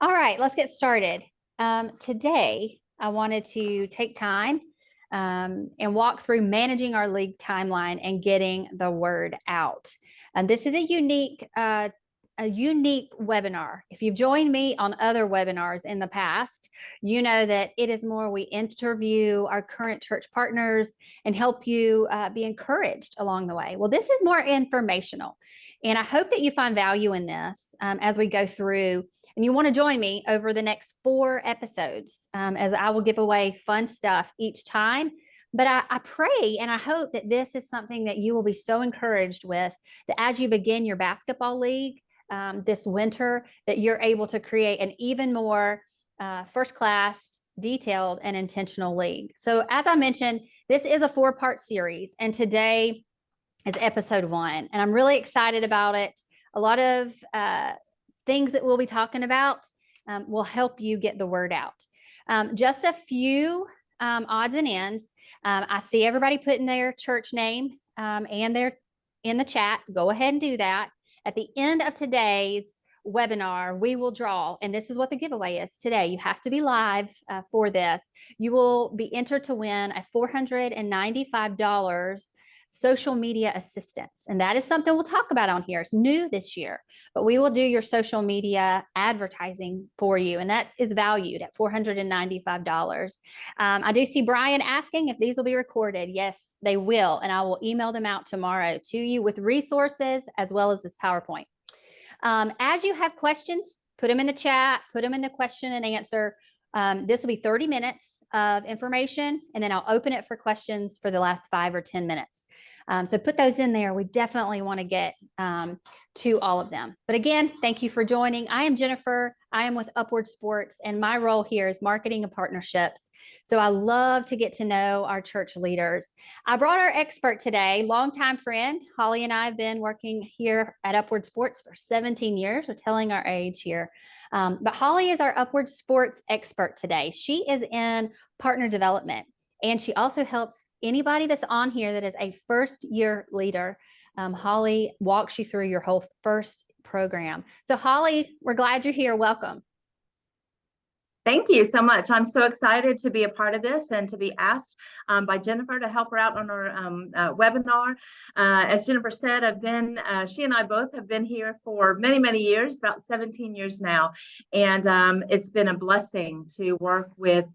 All right, let's get started. Today, I wanted to take time and walk through managing our league timeline and getting the word out. And this is a unique webinar. If you've joined me on other webinars in the past, you know that it is more we interview our current church partners and help you be encouraged along the way. Well, this is more informational, and I hope that you find value in this as we go through. And you want to join me over the next 4 episodes as I will give away fun stuff each time. But I pray and I hope that this is something that you will be so encouraged with that as you begin your basketball league this winter, that you're able to create an even more first class, detailed, and intentional league. So, as I mentioned, this is a 4-part series, and today is episode 1. And I'm really excited about it. A lot of things that we'll be talking about will help you get the word out. Just a few odds and ends. I see everybody putting their church name and their in the chat. Go ahead and do that. At the end of today's webinar, we will draw, and this is what the giveaway is today. You have to be live for this. You will be entered to win a $495 social media assistance. And that is something we'll talk about on here. It's new this year, but we will do your social media advertising for you. And that is valued at $495. I do see Brian asking if these will be recorded. Yes, they will. And I will email them out tomorrow to you with resources as well as this PowerPoint. As you have questions, put them in the chat, put them in the question and answer. This will be 30 minutes of information, and then I'll open it for questions for the last 5 or 10 minutes. So put those in there. We definitely want to get to all of them. But again, thank you for joining. I am Jennifer. I am with Upward Sports, and my role here is marketing and partnerships. So I love to get to know our church leaders. I brought our expert today, longtime friend. Holly and I have been working here at Upward Sports for 17 years. We're telling our age here. But Holly is our Upward Sports expert today. She is in partner development, and she also helps anybody that's on here that is a first-year leader. Holly walks you through your whole first program. So Holly, we're glad you're here. Welcome. Thank you so much. I'm so excited to be a part of this and to be asked by Jennifer to help her out on our webinar. As Jennifer said, she and I both have been here for many, many years, about 17 years now. And it's been a blessing to work with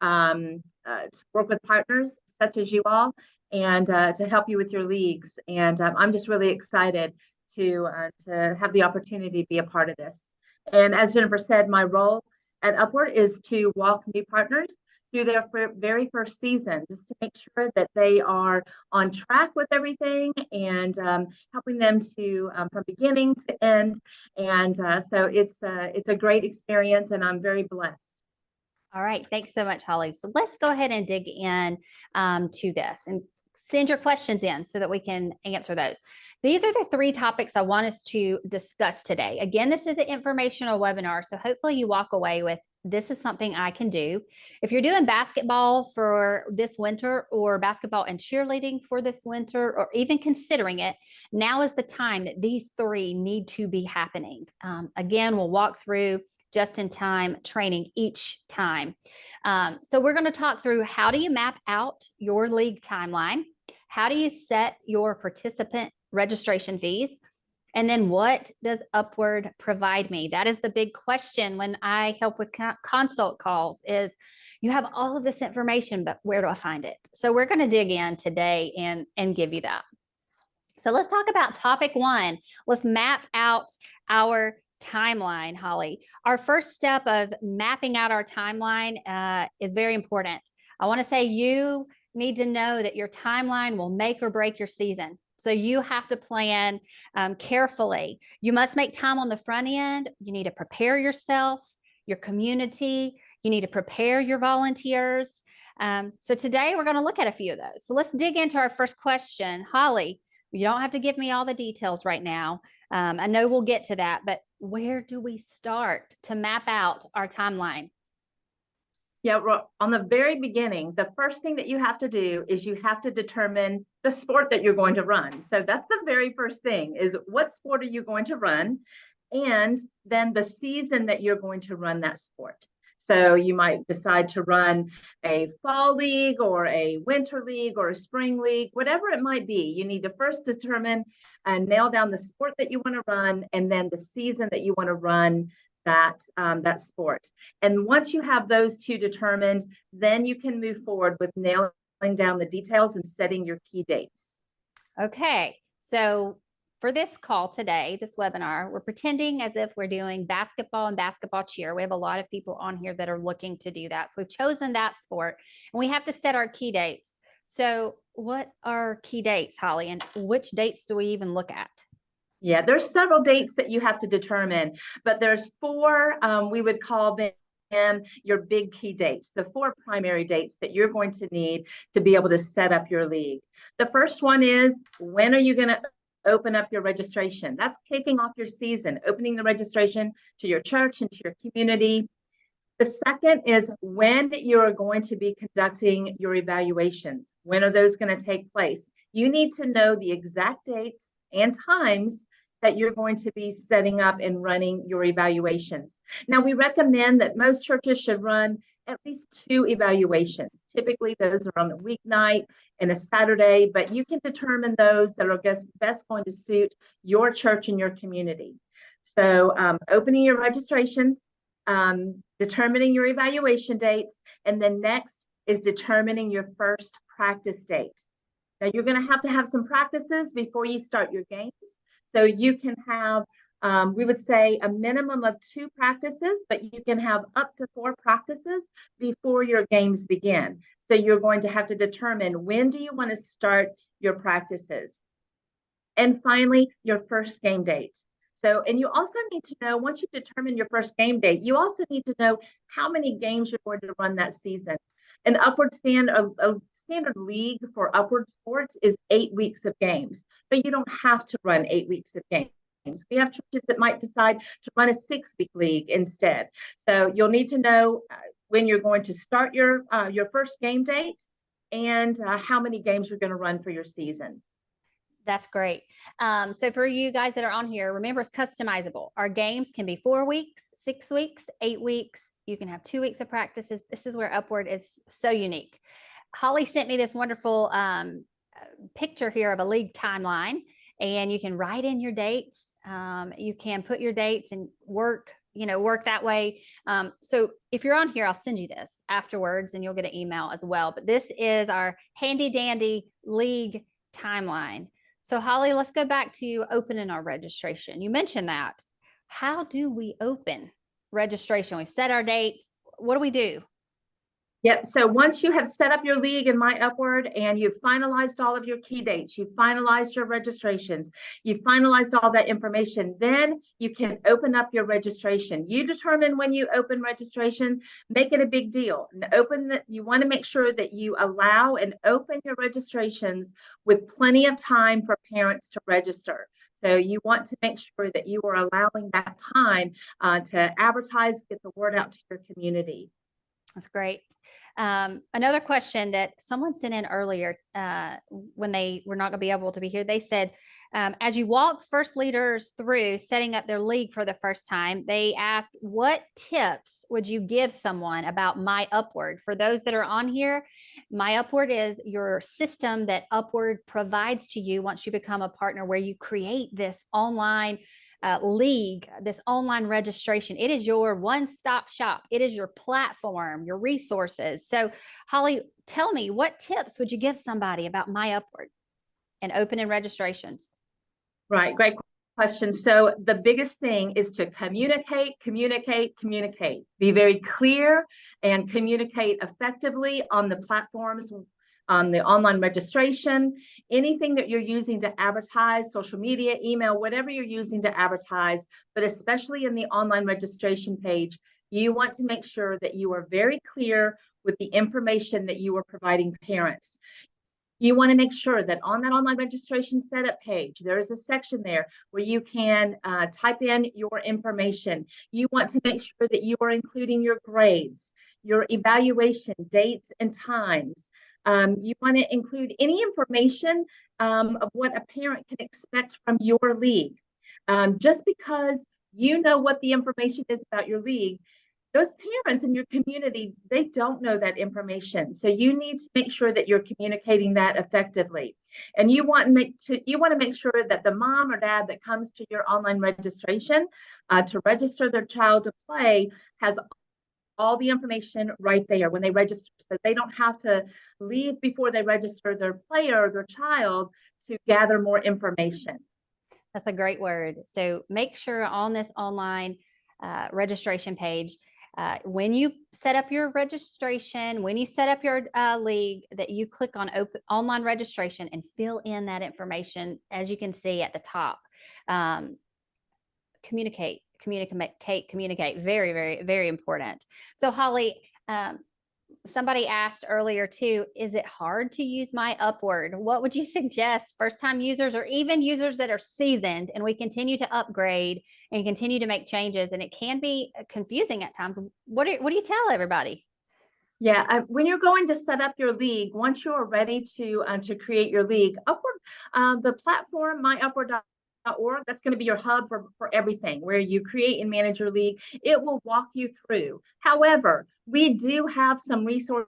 partners such as you all and to help you with your leagues. And I'm just really excited to have the opportunity to be a part of this. And as Jennifer said, my role at Upward is to walk new partners through their very first season, just to make sure that they are on track with everything and helping them to from beginning to end. And so it's a great experience, and I'm very blessed. All right, thanks so much, Holly. So let's go ahead and dig in to this and send your questions in so that we can answer those. These are the 3 topics I want us to discuss today. Again, this is an informational webinar, so hopefully you walk away with this is something I can do. If you're doing basketball for this winter or basketball and cheerleading for this winter, or even considering it, now is the time that these 3 need to be happening. Again, we'll walk through just-in-time training each time. So we're going to talk through how do you map out your league timeline? How do you set your participant registration fees? And then what does Upward provide me? That is the big question when I help with consult calls is you have all of this information, but where do I find it? So we're going to dig in today and give you that. So let's talk about topic 1. Let's map out our timeline, Holly. Our first step of mapping out our timeline is very important. I want to say you need to know that your timeline will make or break your season. So you have to plan carefully. You must make time on the front end. You need to prepare yourself, your community. You need to prepare your volunteers. So today we're going to look at a few of those. So let's dig into our first question. Holly, you don't have to give me all the details right now. I know we'll get to that, but where do we start to map out our timeline? Yeah, on the very beginning, the first thing that you have to do is you have to determine the sport that you're going to run. So that's the very first thing is what sport are you going to run? and then the season that you're going to run that sport. So you might decide to run a fall league or a winter league or a spring league, whatever it might be. You need to first determine and nail down the sport that you want to run, and then the season that you want to run that sport. And once you have those two determined, then you can move forward with nailing down the details and setting your key dates. Okay, so for this call today, this webinar, we're pretending as if we're doing basketball and basketball cheer. We have a lot of people on here that are looking to do that. So we've chosen that sport and we have to set our key dates. So what are key dates, Holly, and which dates do we even look at? Yeah, there's several dates that you have to determine, but there's four, we would call them your big key dates, the four primary dates that you're going to need to be able to set up your league. The first one is, when are you going to open up your registration? That's kicking off your season, opening the registration to your church and to your community. The second is when you're going to be conducting your evaluations. When are those going to take place? You need to know the exact dates and times that you're going to be setting up and running your evaluations. Now, we recommend that most churches should run at least 2 evaluations. Typically, those are on a weeknight and a Saturday, but you can determine those that are best going to suit your church and your community. So opening your registrations, determining your evaluation dates, and then next is determining your first practice date. Now, you're going to have some practices before you start your games. So you can have, we would say, a minimum of 2 practices, but you can have up to 4 practices before your games begin. So you're going to have to determine, when do you want to start your practices? And finally, your first game date. So, and you also need to know, once you determine your first game date, you also need to know how many games you're going to run that season. An upward standard league for upward sports is 8 weeks of games, but you don't have to run 8 weeks of games. We have churches that might decide to run a 6-week league instead. So you'll need to know when you're going to start your first game date and how many games you're going to run for your season. That's great. So for you guys that are on here, remember it's customizable. Our games can be 4 weeks, 6 weeks, 8 weeks. You can have 2 weeks of practices. This is where Upward is so unique. Holly sent me this wonderful picture here of a league timeline, and you can write in your dates. You can put your dates and work that way. So if you're on here, I'll send you this afterwards and you'll get an email as well. But this is our handy dandy league timeline. So Holly, let's go back to opening our registration. You mentioned that. How do we open registration? We've set our dates. What do we do? Yep. So once you have set up your league in My Upward and you've finalized all of your key dates, you've finalized your registrations, you've finalized all that information, then you can open up your registration. You determine when you open registration, make it a big deal. And you want to make sure that you allow and open your registrations with plenty of time for parents to register. So you want to make sure that you are allowing that time to advertise, get the word out to your community. That's great. Another question that someone sent in earlier when they were not going to be able to be here, they said, as you walk first leaders through setting up their league for the first time, they asked, what tips would you give someone about My Upward? For those that are on here, My Upward is your system that Upward provides to you once you become a partner, where you create this online league, this online registration. It is your one-stop shop. It is your platform, your resources. So Holly, tell me, what tips would you give somebody about My Upward and opening registrations? Right, great question. So the biggest thing is to communicate. Be very clear and communicate effectively on the platforms, on the online registration, anything that you're using to advertise, social media, email, whatever you're using to advertise, but especially in the online registration page, you want to make sure that you are very clear with the information that you are providing parents. You want to make sure that on that online registration setup page, there is a section there where you can type in your information. You want to make sure that you are including your grades, your evaluation dates and times. You want to include any information of what a parent can expect from your league. Just because You know what the information is about your league. Those parents in your community, they don't know that information. So you need to make sure that you're communicating that effectively. And you want to make sure that the mom or dad that comes to your online registration to register their child to play has all the information right there when they register, so they don't have to leave before they register their player or their child to gather more information. That's a great word. So make sure on this online registration page, when you set up your registration, when you set up your league, that you click on open online registration and fill in that information, as you can see at the top. Communicate. Very, very, very important. So Holly, somebody asked earlier too, is it hard to use My Upward? What would you suggest first time users or even users that are seasoned and we continue to upgrade and continue to make changes, and it can be confusing at times? What do you tell everybody? Yeah, when you're going to set up your league, once you're ready to create your league, the platform myupward.org, that's going to be your hub for everything where you create and manage your league. It will walk you through. However, we do have some resources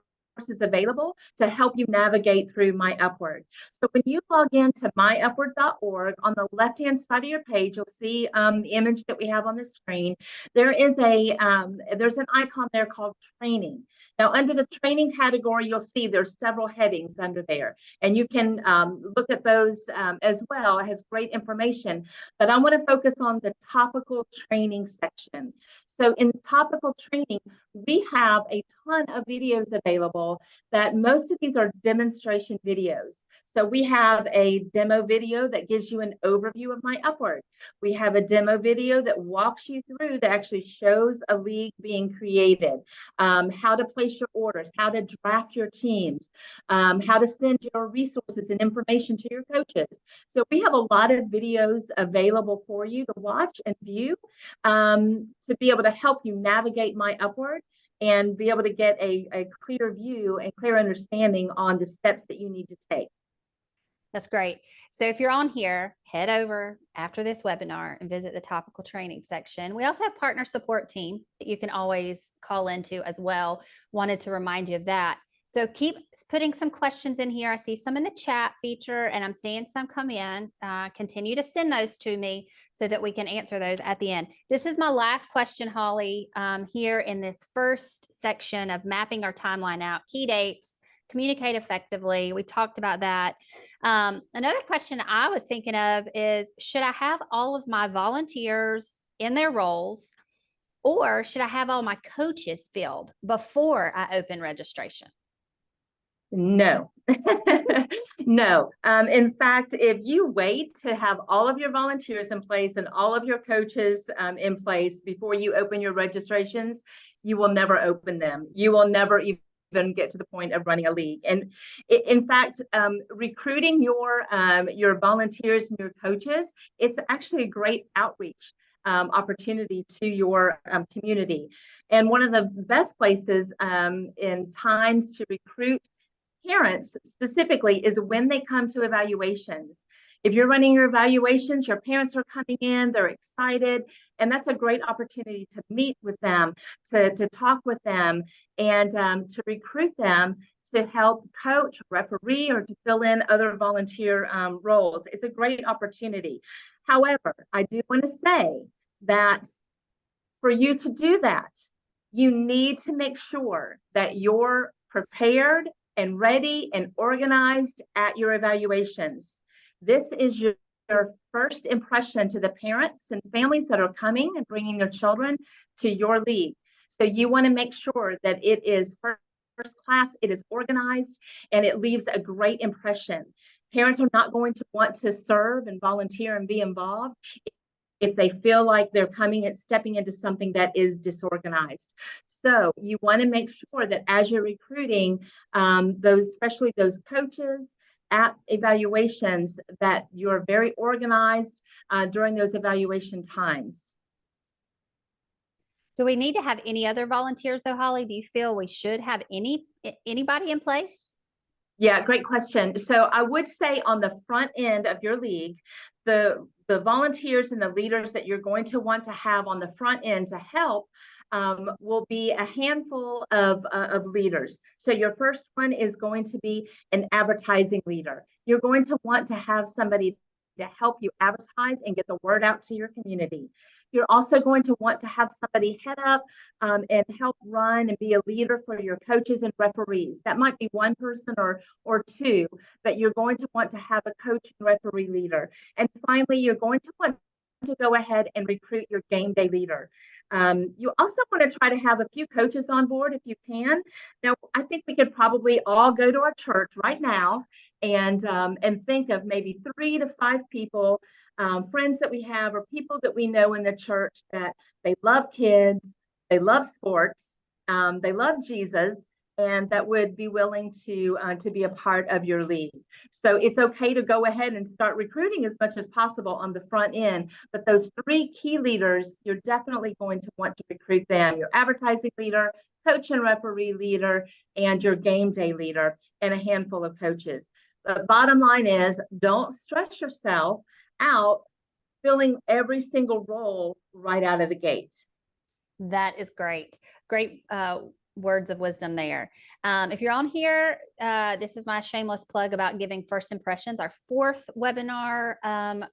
available to help you navigate through My Upward. So when you log into myupward.org, on the left-hand side of your page, you'll see the image that we have on the screen. There's an icon there called training. Now, under the training category, you'll see there's several headings under there, and you can look at those as well. It has great information, but I want to focus on the topical training section. So in topical training, we have a ton of videos available that most of these are demonstration videos. So we have a demo video that gives you an overview of My Upward. We have a demo video that walks you through, that actually shows a league being created, how to place your orders, how to draft your teams, how to send your resources and information to your coaches. So we have a lot of videos available for you to watch and view to be able to help you navigate My Upward and be able to get a clear view and clear understanding on the steps that you need to take. That's great. So if you're on here, head over after this webinar and visit the topical training section. We also have partner support team that you can always call into as well. Wanted to remind you of that. So keep putting some questions in here. I see some in the chat feature and I'm seeing some come in. Continue to send those to me so that we can answer those at the end. This is my last question, Holly, here in this first section of mapping our timeline out, key dates, communicate effectively. We talked about that. Another question I was thinking of is, should I have all of my volunteers in their roles, or should I have all my coaches filled before I open registration? No, no. In fact, if you wait to have all of your volunteers in place and all of your coaches in place before you open your registrations, you will never open them. You will never even get to the point of running a league. And in fact, recruiting your volunteers and your coaches, it's actually a great outreach opportunity to your community. And one of the best places in times to recruit parents specifically is when they come to evaluations. If you're running your evaluations, your parents are coming in, they're excited, and that's a great opportunity to meet with them, to talk with them, and to recruit them to help coach, referee, or to fill in other volunteer roles. It's a great opportunity. However, I do want to say that for you to do that, you need to make sure that you're prepared and ready and organized at your evaluations. This is your first impression to the parents and families that are coming and bringing their children to your league. So you want to make sure that it is first class, it is organized, and it leaves a great impression. Parents are not going to want to serve and volunteer and be involved if they feel like they're coming and stepping into something that is disorganized. So you want to make sure that as you're recruiting especially those coaches at evaluations, that you're very organized during those evaluation times. Do we need to have any other volunteers though, Holly? Do you feel we should have anybody in place? Yeah, great question. So I would say on the front end of your league, the volunteers and the leaders that you're going to want to have on the front end to help will be a handful of leaders. So your first one is going to be an advertising leader. You're going to want to have somebody to help you advertise and get the word out to your community. You're also going to want to have somebody head up and help run and be a leader for your coaches and referees. That might be one person or two, but you're going to want to have a coach and referee leader. And finally, you're going to want to go ahead and recruit your game day leader. You also want to try to have a few coaches on board if you can. Now, I think we could probably all go to our church right now and think of maybe 3 to 5 people, friends that we have or people that we know in the church that they love kids, they love sports, they love Jesus, and that would be willing to be a part of your league. So it's okay to go ahead and start recruiting as much as possible on the front end. But those 3 key leaders, you're definitely going to want to recruit them: your advertising leader, coach and referee leader, and your game day leader, and a handful of coaches. The bottom line is, don't stress yourself out filling every single role right out of the gate. That is great. Great words of wisdom there. If you're on here, this is my shameless plug about giving first impressions. Our 4th webinar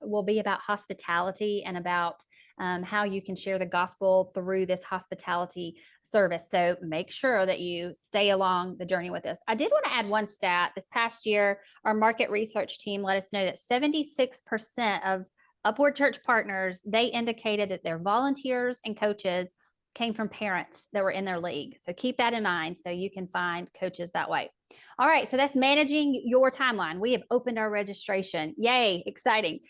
will be about hospitality and about how you can share the gospel through this hospitality service. So make sure that you stay along the journey with us. I did want to add one stat. This past year, our market research team let us know that 76% of Upward Church partners, they indicated that their volunteers and coaches came from parents that were in their league. So keep that in mind so you can find coaches that way. All right, so that's managing your timeline. We have opened our registration. Yay, exciting.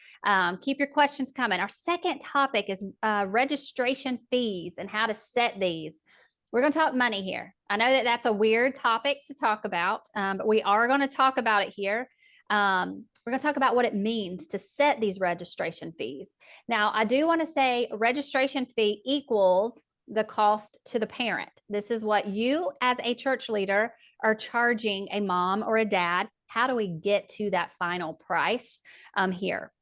Keep your questions coming. Our second topic is registration fees and how to set these. We're going to talk money here. I know that that's a weird topic to talk about, but we are going to talk about it here. We're going to talk about what it means to set these registration fees. Now, I do want to say registration fee equals the cost to the parent. This is what you as a church leader are charging a mom or a dad. How do we get to that final price here?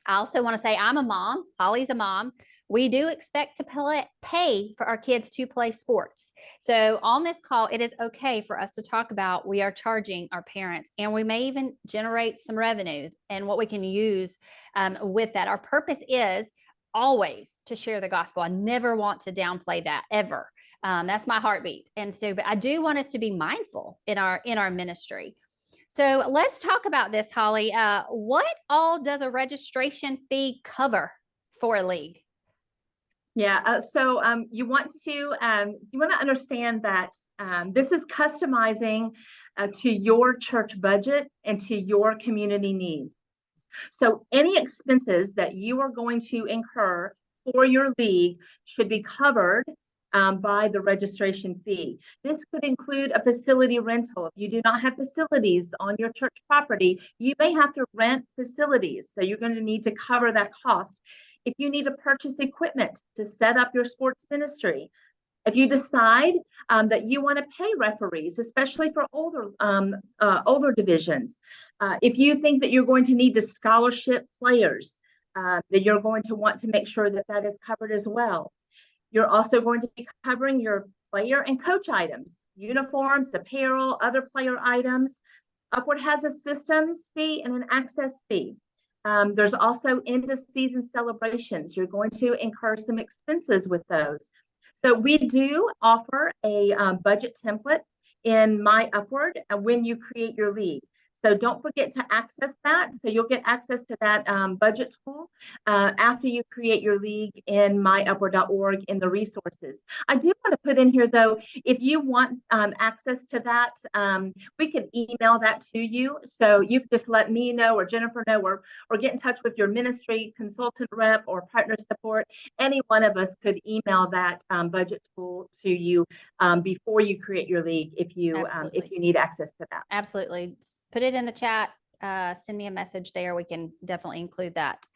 I also want to say I'm a mom. Holly's a mom. We do expect to pay for our kids to play sports. So on this call, it is okay for us to talk about we are charging our parents, and we may even generate some revenue and what we can use with that. Our purpose is always to share the gospel. I never want to downplay that ever. That's my heartbeat. And so, but I do want us to be mindful in our ministry. So let's talk about this, Holly. What all does a registration fee cover for a league? Yeah, so you want to understand that this is customizing to your church budget and to your community needs. So any expenses that you are going to incur for your league should be covered by the registration fee. This could include a facility rental. If you do not have facilities on your church property, you may have to rent facilities. So you're going to need to cover that cost. If you need to purchase equipment to set up your sports ministry, if you decide that you want to pay referees, especially for older divisions, if you think that you're going to need to scholarship players, that you're going to want to make sure that that is covered as well. You're also going to be covering your player and coach items, uniforms, apparel, other player items. Upward has a systems fee and an access fee. There's also end of season celebrations. You're going to incur some expenses with those. So we do offer a budget template in My Upward when you create your league. So don't forget to access that. So you'll get access to that budget tool after you create your league in myupward.org in the resources. I do want to put in here, though, if you want access to that, we could email that to you. So you can just let me know or Jennifer know or get in touch with your ministry consultant rep or partner support. Any one of us could email that budget tool to you before you create your league if you need access to that. Absolutely. Put it in the chat. Send me a message there. We can definitely include that.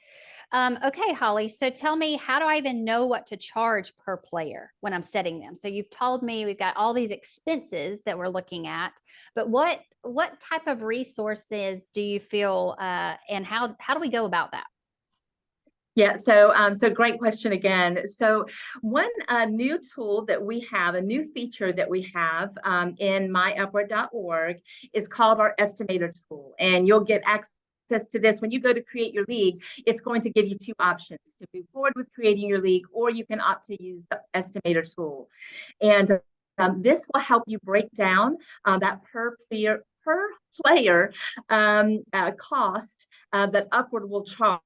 Okay, Holly. So tell me, how do I even know what to charge per player when I'm setting them? So you've told me we've got all these expenses that we're looking at, but what type of resources do you feel and how do we go about that? Yeah, so great question again. So one new tool that we have, a new feature that we have in myupward.org is called our estimator tool. And you'll get access to this when you go to create your league. It's going to give you two options to move forward with creating your league, or you can opt to use the estimator tool. And this will help you break down that per player cost that Upward will charge.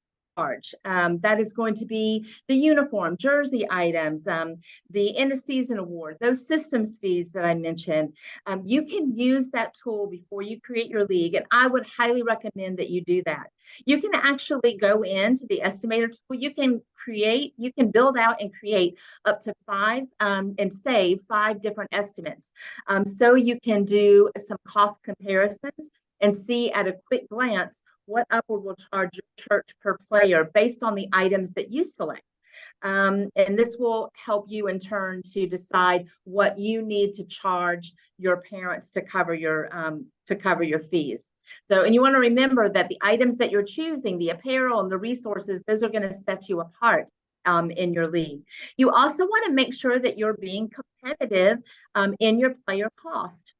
That is going to be the uniform, jersey items, the end of season award, those systems fees that I mentioned. You can use that tool before you create your league, and I would highly recommend that you do that. You can actually go into the estimator tool. You can build out and create up to five and save five different estimates. So you can do some cost comparisons and see at a quick glance what Upward will charge your church per player based on the items that you select. And this will help you in turn to decide what you need to charge your parents to cover your fees. So, and you want to remember that the items that you're choosing, the apparel and the resources, those are going to set you apart in your league. You also want to make sure that you're being competitive in your player cost.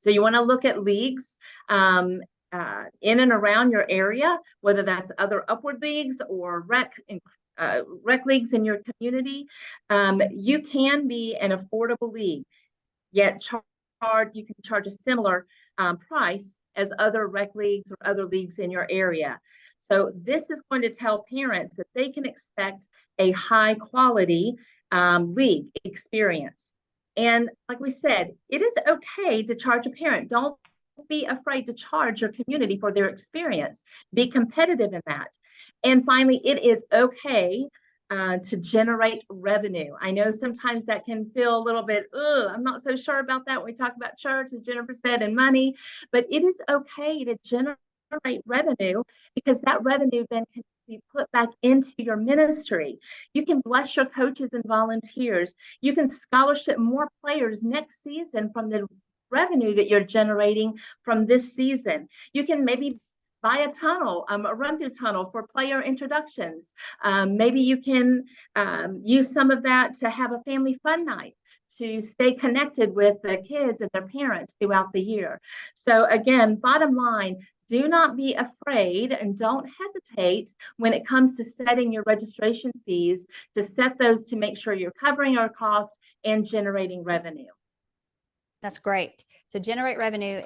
So you want to look at leagues in and around your area, whether that's other Upward leagues or rec leagues in your community. You can be an affordable league, yet you can charge a similar price as other rec leagues or other leagues in your area. So this is going to tell parents that they can expect a high quality league experience. And like we said, it is okay to charge a parent. Don't be afraid to charge your community for their experience. Be competitive in that. And finally, it is okay to generate revenue. I know sometimes that can feel a little bit, I'm not so sure about that when we talk about church, as Jennifer said, and money, but it is okay to generate revenue, because that revenue then can be put back into your ministry. You can bless your coaches and volunteers. You can scholarship more players next season from the revenue that you're generating from this season. You can maybe buy a tunnel, a run-through tunnel for player introductions. Maybe you can use some of that to have a family fun night to stay connected with the kids and their parents throughout the year. So again, bottom line, do not be afraid and don't hesitate when it comes to setting your registration fees, to set those to make sure you're covering your cost and generating revenue. That's great. So generate revenue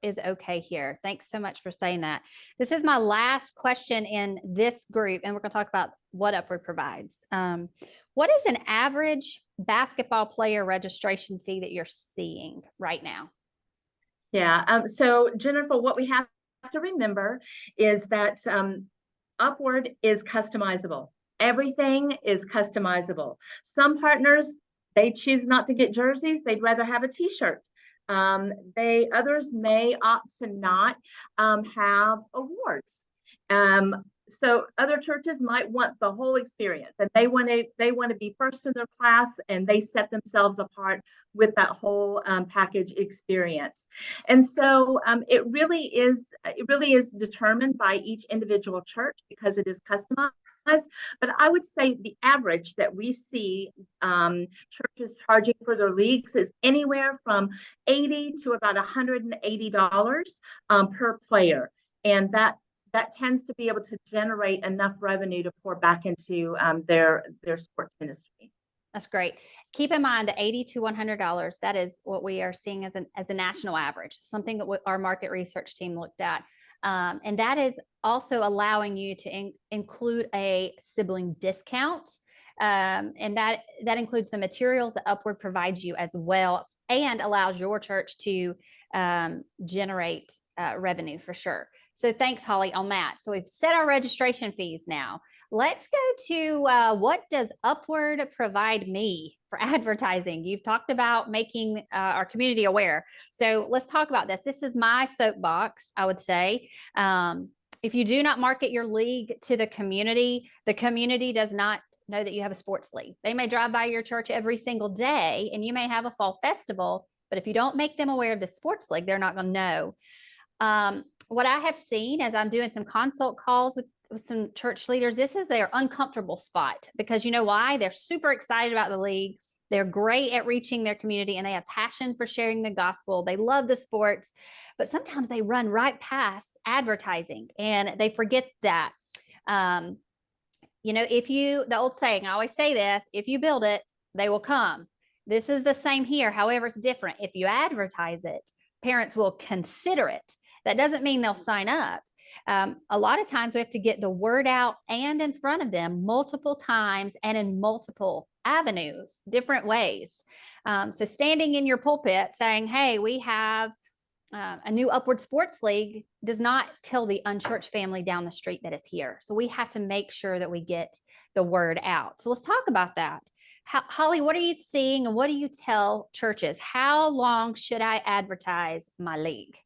is okay here. Thanks so much for saying that. This is my last question in this group, and we're going to talk about what Upward provides. What is an average basketball player registration fee that you're seeing right now? Yeah. So Jennifer, what we have to remember is that Upward is customizable. Everything is customizable. Some partners, they choose not to get jerseys. They'd rather have a t-shirt. Others may opt to not have awards. So other churches might want the whole experience, and they want to be first in their class, and they set themselves apart with that whole package experience. And so it really is determined by each individual church because it is customized. But I would say the average that we see churches charging for their leagues is anywhere from $80 to about $180 per player, and that tends to be able to generate enough revenue to pour back into their sports ministry. That's great. Keep in mind the $80 to $100. That is what we are seeing as a national average, something that our market research team looked at. And that is also allowing you to include a sibling discount. And that includes the materials that Upward provides you as well, and allows your church to generate revenue for sure. So thanks, Holly, on that. So we've set our registration fees now. Let's go to what does Upward provide me for advertising? You've talked about making our community aware. So let's talk about this. This is my soapbox, I would say. If you do not market your league to the community does not know that you have a sports league. They may drive by your church every single day, and you may have a fall festival, but if you don't make them aware of the sports league, they're not going to know. What I have seen as I'm doing some consult calls with with some church leaders, this is their uncomfortable spot because you know why? They're super excited about the league. They're great at reaching their community and they have passion for sharing the gospel. They love the sports, but sometimes they run right past advertising and they forget that. Um, the old saying, I always say this, if you build it, they will come. This is the same here. However, it's different. If you advertise it, parents will consider it. That doesn't mean they'll sign up. A lot of times we have to get the word out and in front of them multiple times and in multiple avenues, different ways. So standing in your pulpit saying, hey, we have a new Upward Sports League does not tell the unchurched family down the street that it's here. So we have to make sure that we get the word out. So let's talk about that. Holly, what are you seeing and what do you tell churches? How long should I advertise my league?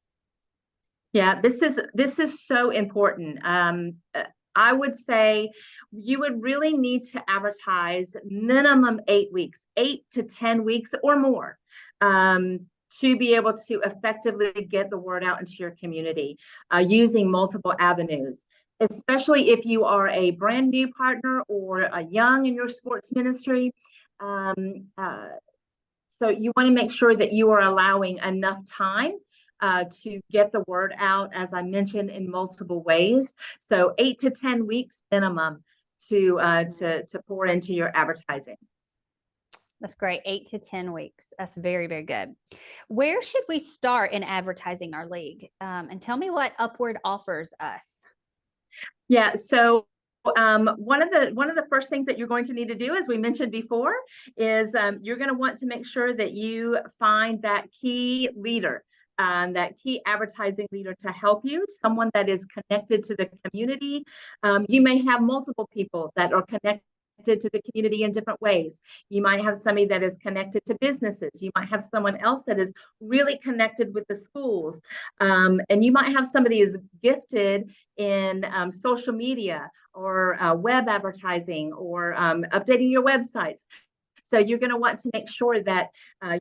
Yeah, this is so important. I would say you would really need to advertise minimum 8 weeks, 8 to 10 weeks or more, to be able to effectively get the word out into your community using multiple avenues, especially if you are a brand new partner or a young in your sports ministry. Um, uh, so you want to make sure that you are allowing enough time to get the word out, as I mentioned, in multiple ways. So 8 to 10 weeks minimum to pour into your advertising. That's great. 8 to 10 weeks. That's very, very good. Where should we start in advertising our league? And tell me what Upward offers us. Yeah. So one of the first things that you're going to need to do, as we mentioned before, is you're going to want to make sure that you find that key leader, that key advertising leader to help you, someone that is connected to the community. You may have multiple people that are connected to the community in different ways. You might have somebody that is connected to businesses. You might have someone else that is really connected with the schools. And you might have somebody who's gifted in social media or web advertising or updating your websites. So you're going to want to make sure that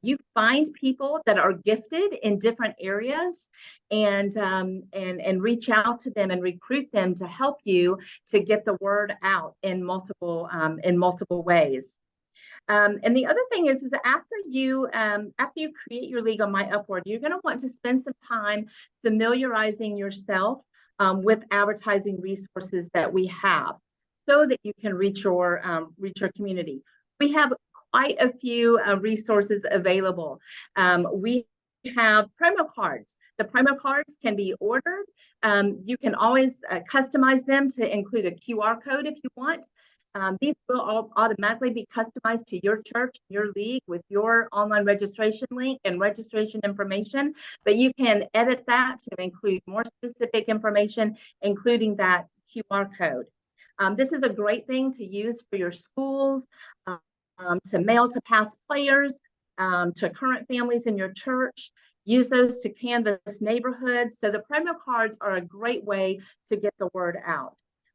you find people that are gifted in different areas and reach out to them and recruit them to help you to get the word out in multiple ways. And the other thing is after you create your league on My Upward, you're going to want to spend some time familiarizing yourself with advertising resources that we have, so that you can reach your community. We have quite a few resources available. We have promo cards. The promo cards can be ordered. You can always customize them to include a QR code if you want. These will all automatically be customized to your church, your league, with your online registration link and registration information, but you can edit that to include more specific information, including that QR code. This is a great thing to use for your schools, to mail to past players, to current families in your church. Use those to canvass neighborhoods. So the promo cards are a great way to get the word out.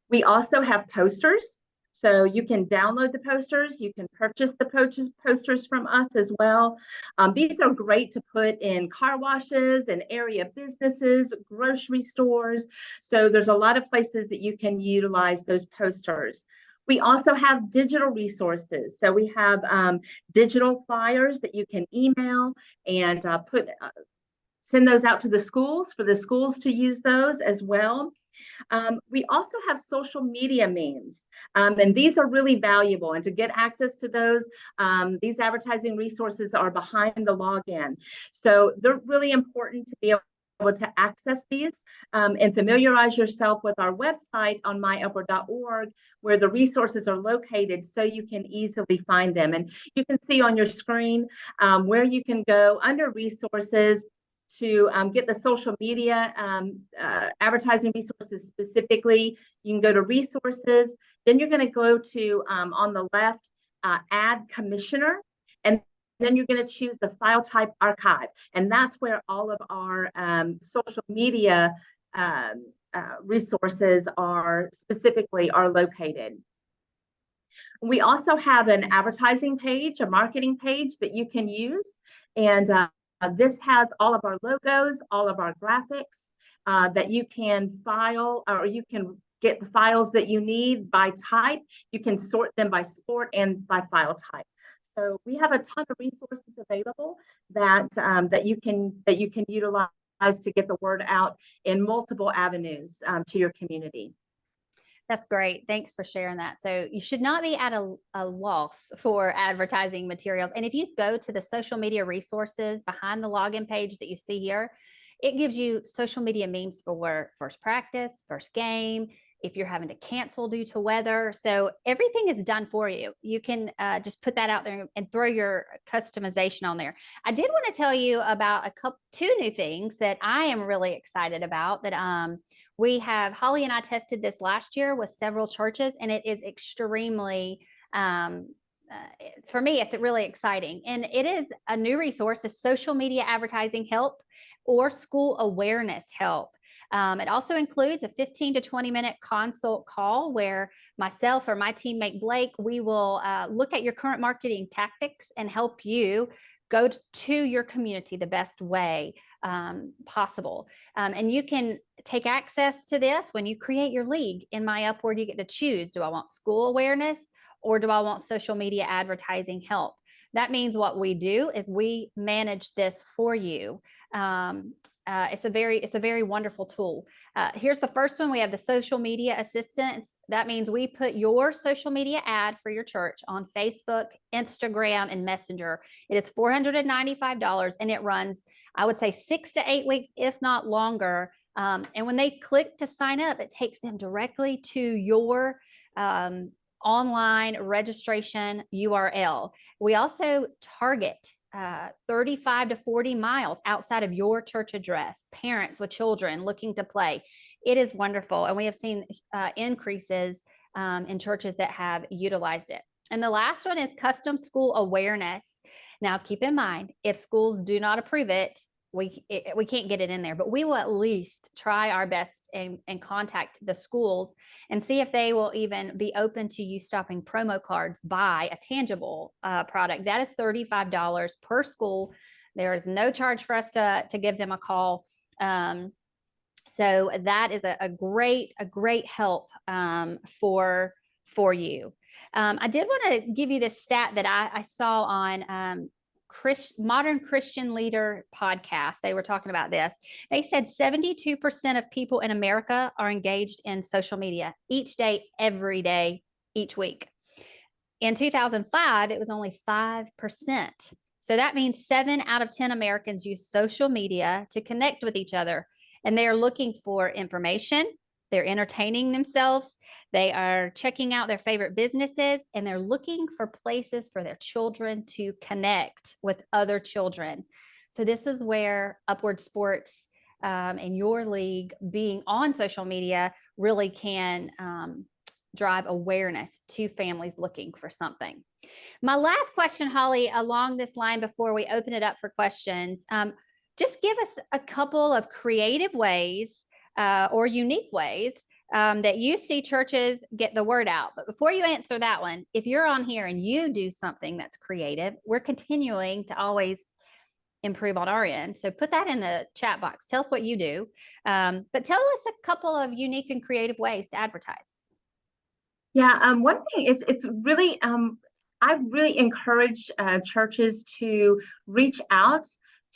We also have posters. So you can download the posters. You can purchase the posters from us as well. These are great to put in car washes and area businesses, grocery stores. So there's a lot of places that you can utilize those posters. We also have digital resources. So we have digital flyers that you can email and send those out to the schools for the schools to use those as well. We also have social media means, and these are really valuable. And to get access to those, these advertising resources are behind the login. So they're really important to be able to access these and familiarize yourself with our website on myupward.org, where the resources are located so you can easily find them. And you can see on your screen where you can go under resources to get the social media advertising resources specifically. You can go to resources, then you're going to go to on the left, add commissioner, and then you're going to choose the file type archive. And that's where all of our social media resources are located. We also have an advertising page, a marketing page that you can use. And this has all of our logos, all of our graphics that you can file or you can get the files that you need by type. You can sort them by sport and by file type. So we have a ton of resources available that you can utilize to get the word out in multiple avenues to your community. That's great. Thanks for sharing that. So you should not be at a loss for advertising materials. And if you go to the social media resources behind the login page that you see here, it gives you social media memes for first practice, first game, if you're having to cancel due to weather. So everything is done for you. You can just put that out there and throw your customization on there. I did want to tell you about two new things that I am really excited about that we have. Holly and I tested this last year with several churches, and it is extremely for me, it's really exciting. And it is a new resource, is social media advertising help or school awareness help. It also includes a 15 to 20-minute consult call where myself or my teammate Blake, we will look at your current marketing tactics and help you go to your community the best way possible. And you can take access to this when you create your league. In My Upward, you get to choose, do I want school awareness or do I want social media advertising help? That means what we do is we manage this for you. It's a very wonderful tool. Here's the first one. We have the social media assistance. That means we put your social media ad for your church on Facebook, Instagram, and Messenger. It is $495 and it runs, I would say, 6 to 8 weeks, if not longer. And when they click to sign up, it takes them directly to your online registration URL. We also target 35 to 40 miles outside of your church address, parents with children looking to play. It is wonderful. And we have seen increases in churches that have utilized it. And the last one is custom school awareness. Now, keep in mind, if schools do not approve it, we can't get it in there, but we will at least try our best and contact the schools and see if they will even be open to you stopping promo cards by a tangible product. That is $35 per school. There is no charge for us to give them a call. So that is a great help for you. I did want to give you this stat that I saw on Modern Christian Leader podcast. They were talking about this. They said 72% of people in America are engaged in social media each day, every day, each week. In 2005, it was only 5%. So that means 7 out of 10 Americans use social media to connect with each other. And they are looking for information. They're entertaining themselves. They are checking out their favorite businesses, and they're looking for places for their children to connect with other children. So this is where Upward Sports and your league being on social media really can drive awareness to families looking for something. My last question, Holly, along this line before we open it up for questions, just give us a couple of creative ways or unique ways that you see churches get the word out. But before you answer that one, if you're on here and you do something that's creative, we're continuing to always improve on our end. So put that in the chat box. Tell us what you do. But tell us a couple of unique and creative ways to advertise. Yeah, one thing is it's really, I really encourage churches to reach out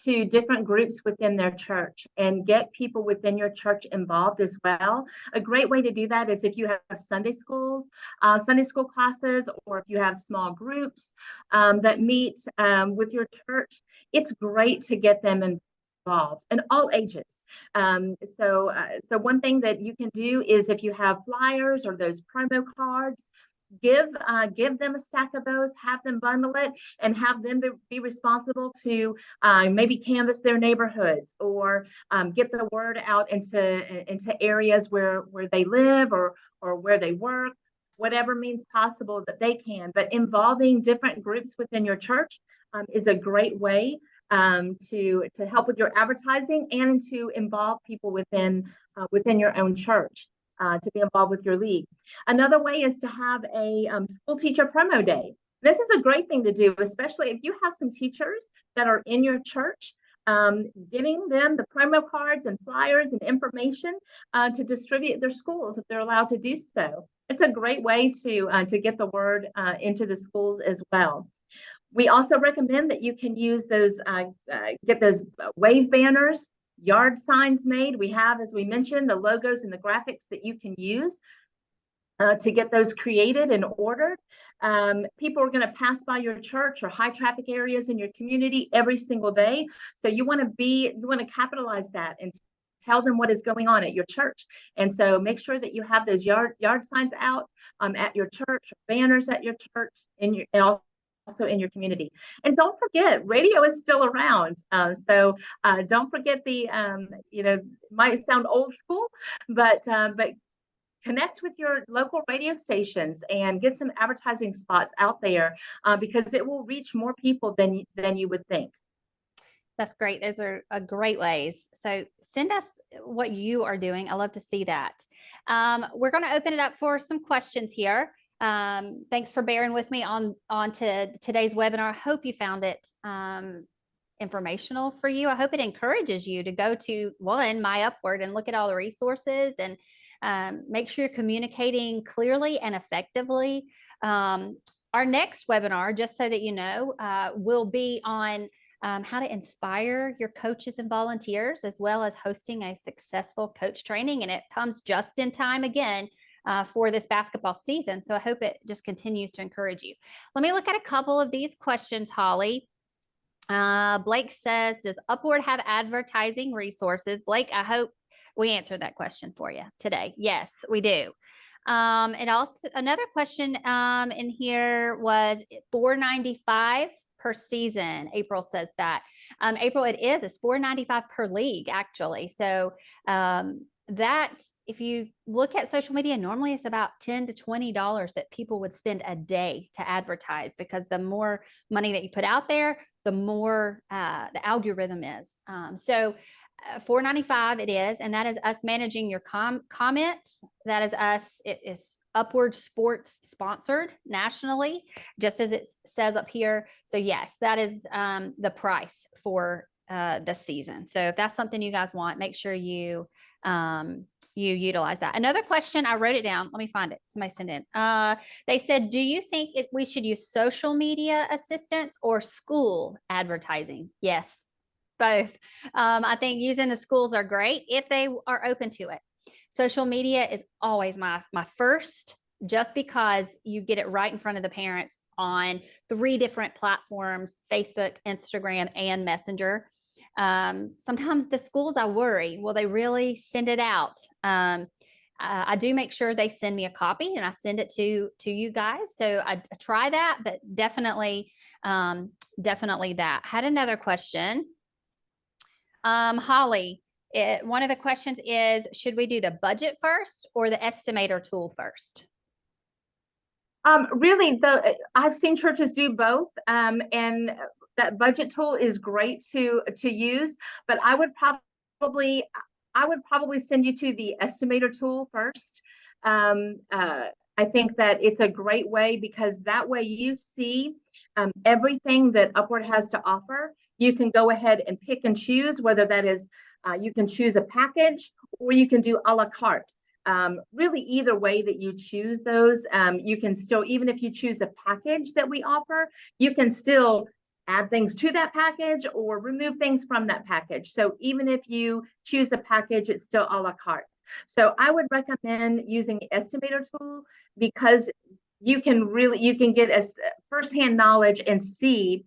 to different groups within their church and get people within your church involved as well. A great way to do that is if you have Sunday school classes, or if you have small groups that meet with your church, it's great to get them involved, and all ages. So one thing that you can do is, if you have flyers or those promo cards, give them a stack of those, have them bundle it, and have them be responsible to maybe canvass their neighborhoods, or get the word out into areas where they live or where they work, whatever means possible that they can. But involving different groups within your church is a great way to help with your advertising and to involve people within your own church. To be involved with your league. Another way is to have a school teacher promo day. This is a great thing to do, especially if you have some teachers that are in your church giving them the promo cards and flyers and information to distribute at their schools if they're allowed to do so. It's a great way to get the word into the schools as well. We also recommend that you can use those, get those wave banners, yard signs made. We have, as we mentioned, the logos and the graphics that you can use to get those created and ordered. People are going to pass by your church or high traffic areas in your community every single day. So you want to capitalize that and tell them what is going on at your church. And so make sure that you have those yard signs out at your church, banners at your church, and also in your community. And don't forget, radio is still around. So don't forget the, it might sound old school, but connect with your local radio stations and get some advertising spots out there because it will reach more people than you would think. That's great. Those are great ways. So send us what you are doing. I love to see that. We're going to open it up for some questions here. Thanks for bearing with me on to today's webinar. I hope you found it informational for you. I hope it encourages you to go to My Upward and look at all the resources and make sure you're communicating clearly and effectively. Our next webinar, just so that you know, will be on how to inspire your coaches and volunteers, as well as hosting a successful coach training. And it comes just in time again for this basketball season. So I hope it just continues to encourage you. Let me look at a couple of these questions, Holly. Blake says, does Upward have advertising resources? Blake, I hope we answered that question for you today. Yes, we do. And also another question in here was $4.95 per season. April says that. April, it's $4.95 per league, actually. So that, if you look at social media, normally it's about $10 to $20 that people would spend a day to advertise, because the more money that you put out there, the more the algorithm is. So $4.95 it is, and that is us managing your comments. That is us. It is Upward Sports sponsored nationally, just as it says up here. So yes, that is the price for the season. So if that's something you guys want, make sure you utilize that. Another question, I wrote it down. Let me find it. Somebody sent in. They said, do you think we should use social media assistance or school advertising? Yes, both. I think using the schools are great if they are open to it. Social media is always my first, just because you get it right in front of the parents on 3 different platforms: Facebook, Instagram, and Messenger. Sometimes the schools, I worry, will they really send it out? I do make sure they send me a copy and I send it to you guys. So I try that, but definitely that. Had another question. Holly, one of the questions is, should we do the budget first or the estimator tool first? Really, I've seen churches do both, and that budget tool is great to use, but I would probably send you to the estimator tool first. I think that it's a great way, because that way you see everything that Upward has to offer. You can go ahead and pick and choose, whether that is you can choose a package or you can do a la carte. Really, either way that you choose those, you can still, even if you choose a package that we offer, you can still add things to that package or remove things from that package. So even if you choose a package, it's still a la carte. So I would recommend using the estimator tool, because you can get a firsthand knowledge and see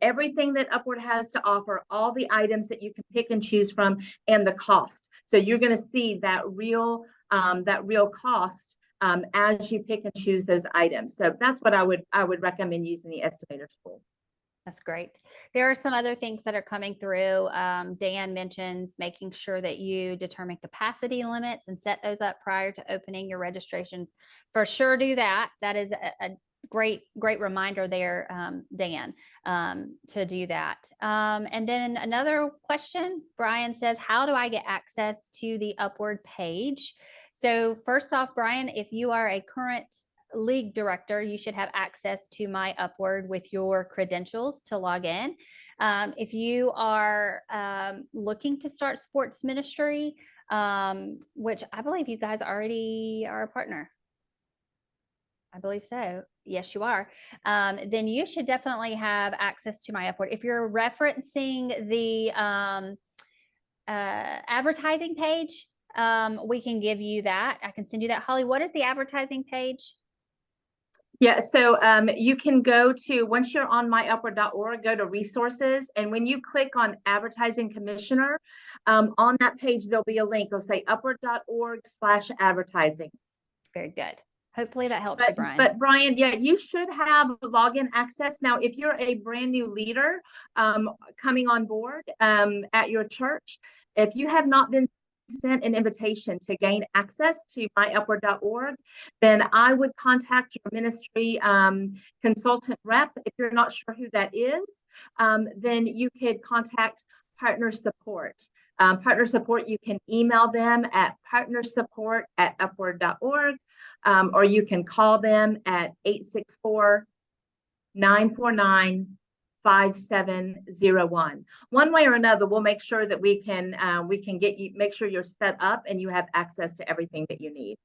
everything that Upward has to offer, all the items that you can pick and choose from, and the cost. So you're going to see that real cost as you pick and choose those items. So that's what I would recommend using the estimator tool. That's great. There are some other things that are coming through. Dan mentions making sure that you determine capacity limits and set those up prior to opening your registration. For sure, do that. That is a great reminder there, Dan, to do that. And then another question, Brian says, how do I get access to the Upward page? So first off, Brian, if you are a current league director, you should have access to My Upward with your credentials to log in. If you are looking to start sports ministry, which I believe you guys already are a partner. I believe so. Yes, you are. Then you should definitely have access to My Upward. If you're referencing the advertising page, we can give you that. I can send you that. Holly, what is the advertising page? Yeah, so you can go to, once you're on myupward.org, go to resources. And when you click on advertising commissioner, on that page, there'll be a link. It'll say upward.org/advertising. Very good. Hopefully that helps you, Brian. But Brian, yeah, you should have login access. Now, if you're a brand new leader coming on board at your church, if you have not been sent an invitation to gain access to myupward.org, then I would contact your ministry consultant rep. If you're not sure who that is, then you could contact partner support. Partner support, you can email them at partnersupport@upward.org, or you can call them at 864-949-5701. One way or another, we'll make sure that we can get you, make sure you're set up and you have access to everything that you need.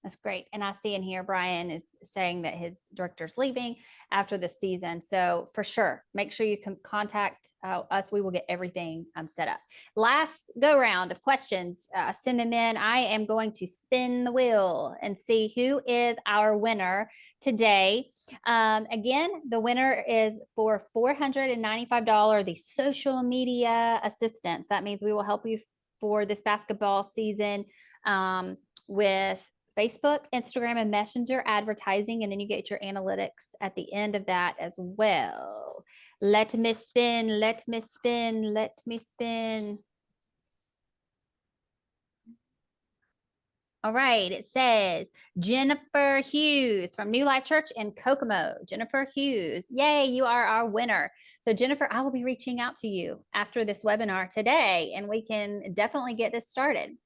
That's great. And I see in here, Brian is saying that his director's leaving after the season. So for sure, make sure you can contact us. We will get everything set up. Last go round of questions, send them in. I am going to spin the wheel and see who is our winner today. Again, the winner is for $495, the social media assistance. That means we will help you for this basketball season with Facebook, Instagram, and Messenger advertising, and then you get your analytics at the end of that as well. Let me spin, let me spin, let me spin. All right, it says Jennifer Hughes from New Life Church in Kokomo. Jennifer Hughes, yay, you are our winner. So Jennifer, I will be reaching out to you after this webinar today, and we can definitely get this started.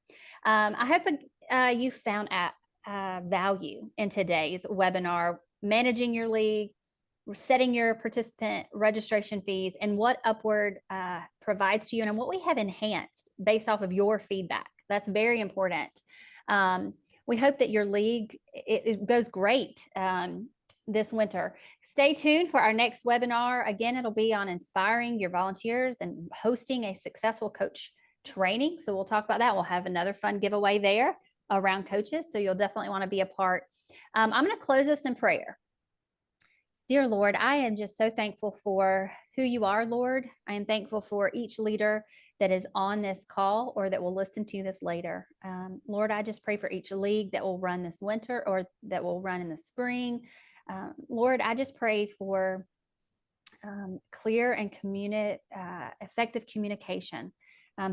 I hope you found value in today's webinar, managing your league, setting your participant registration fees, and what Upward provides to you, and what we have enhanced based off of your feedback. That's very important. We hope that your league, it goes great this winter. Stay tuned for our next webinar. Again, it'll be on inspiring your volunteers and hosting a successful coach training. So we'll talk about that. We'll have another fun giveaway there around coaches. So you'll definitely want to be a part. I'm going to close this in prayer. Dear Lord, I am just so thankful for who you are, Lord. I am thankful for each leader that is on this call or that will listen to this later. Lord, I just pray for each league that will run this winter or that will run in the spring. Lord, I just pray for clear and effective communication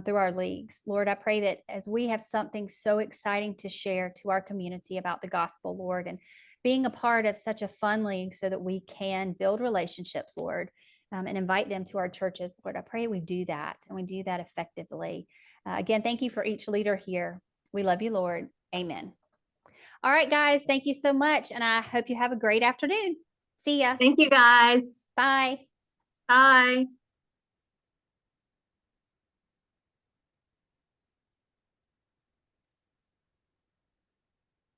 through our leagues. Lord, I pray that as we have something so exciting to share to our community about the gospel, Lord, and being a part of such a fun league so that we can build relationships, Lord, and invite them to our churches, Lord, I pray we do that and we do that effectively. Again, thank you for each leader here. We love you, Lord. Amen. All right, guys, thank you so much. And I hope you have a great afternoon. See ya. Thank you, guys. Bye. Bye.